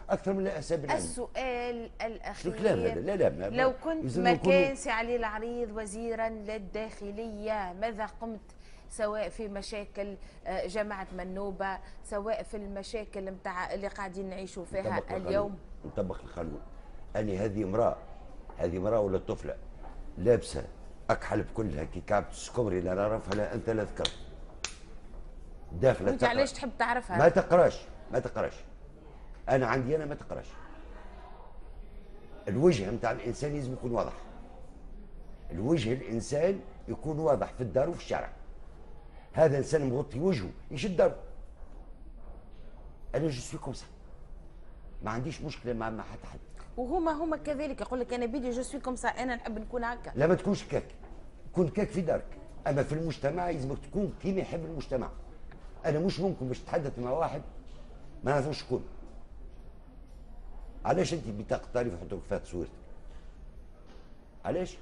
اكثر من الاسباب العامه. السؤال شو الكلام هذا؟ الأخير، لا لا لو كنت مكان سي علي العريض وزيرا للداخلية ماذا قمت، سواء في مشاكل جامعة منوبة، سواء في المشاكل متاع اللي قاعدين نعيشوا فيها اليوم؟ نطبق القانون. أني هذه امرأة ولا طفلة لابسة أكحل بكلها كي كعبة السكمري لا نعرفها لا أنت لا ذكرت، داخلة وانت علاش تحب تعرفها؟ ما تقراش. أنا عندي أنا ما تقراش. الوجه نتاع الإنسان لازم يكون واضح. الوجه الإنسان يكون واضح في الدار وفي الشارع. هذا إنسان مغطي وجهه يشد داره. أنا جو سوي كوم سا، ما عنديش مشكلة مع حد. وهما كذلك، يقول لك انا بيدي جو سوي كوم سا، انا نحب نكون هكا. لا ما تكونش كاك، كون كاك في دارك، اما في المجتمع يلزمك تكون كيما يحب المجتمع. انا مش ممكن باش تتحدث مع واحد ما نعرفوش شكون. علاش انت بطاقه تعريف يحطوك فيها تصويرتك؟ علاش؟